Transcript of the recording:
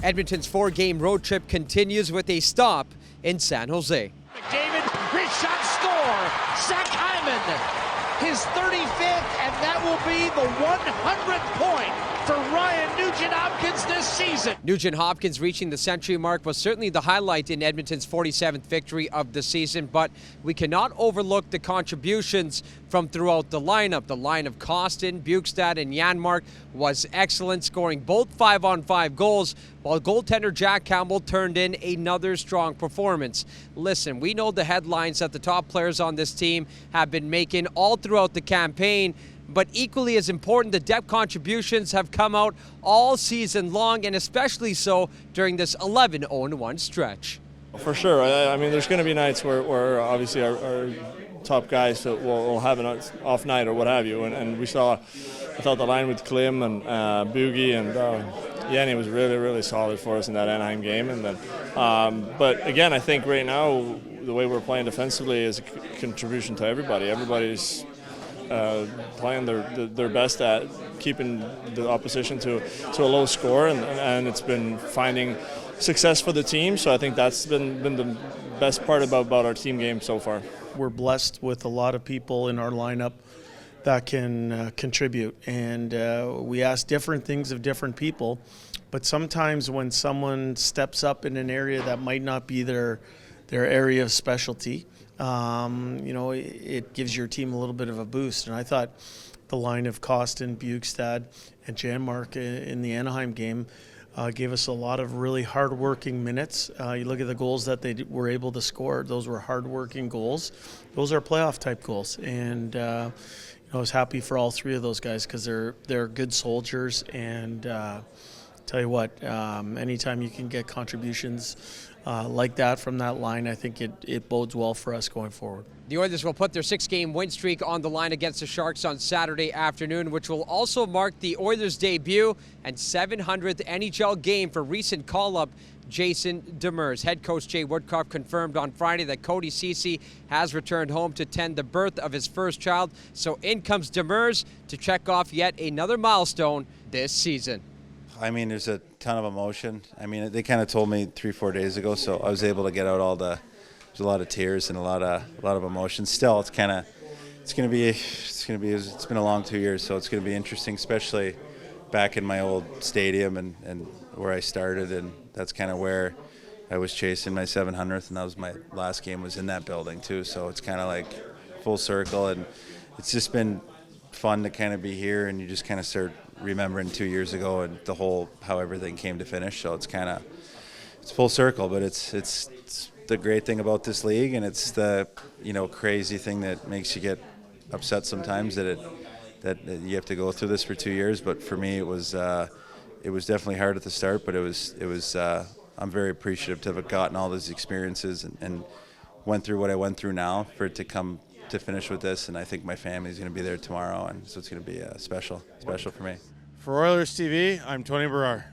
Edmonton's 4-game road trip continues with a stop in San Jose. McDavid, rich shot, score. Zach Hyman, his 35th, and that will be the 100th point for Ryan Nugent-Hopkins this season. Nugent-Hopkins reaching the century mark was certainly the highlight in Edmonton's 47th victory of the season, but we cannot overlook the contributions from throughout the lineup. The line of Kostin, Bukestad, and Janmark was excellent, scoring both 5-on-5 goals, while goaltender Jack Campbell turned in another strong performance. Listen, we know the headlines that the top players on this team have been making all throughout the campaign, but equally as important, the depth contributions have come out all season long, and especially so during this 11-0-1 stretch. For sure. I mean, there's going to be nights where obviously our top guys will have an off night or what have you, and I thought the line with Klim and Boogie and Yanni was really, really solid for us in that Anaheim game. And then, but again, I think right now the way we're playing defensively is a contribution to everybody. Everybody's playing their best at keeping the opposition to a low score, and it's been finding success for the team. So I think that's been the best part about our team game so far. We're blessed with a lot of people in our lineup that can contribute, and we ask different things of different people, but sometimes when someone steps up in an area that might not be their area of specialty, it gives your team a little bit of a boost. And I thought the line of Kostin, Bukestad, and Janmark in the Anaheim game gave us a lot of really hard-working minutes. You look at the goals that they were able to score; those were hard-working goals. Those are playoff-type goals, and I was happy for all three of those guys because they're good soldiers. And tell you what, anytime you can get contributions like that from that line, I think it bodes well for us going forward. The Oilers will put their 6-game win streak on the line against the Sharks on Saturday afternoon, which will also mark the Oilers' debut and 700th NHL game for recent call-up Jason Demers. Head coach Jay Woodcroft confirmed on Friday that Cody Ceci has returned home to tend the birth of his first child. So in comes Demers to check off yet another milestone this season. I mean, there's a ton of emotion. I mean, they kind of told me 3-4 days ago, so I was able to get out there's a lot of tears and a lot of emotion. Still, it's been a long 2 years, so it's going to be interesting, especially back in my old stadium and where I started, and that's kind of where I was chasing my 700th, and that was my last game was in that building too. So it's kind of like full circle, and it's just been fun to kind of be here, and you just kind of start remembering 2 years ago and how everything came to finish. So it's full circle, but it's the great thing about this league, and it's the crazy thing that makes you get upset sometimes that you have to go through this for 2 years. But for me, it was definitely hard at the start, but it was I'm very appreciative to have gotten all those experiences and went through what I went through now for it to come to finish with this. And I think my family's going to be there tomorrow, and so it's going to be special for me. For Oilers TV, I'm Tony Brar.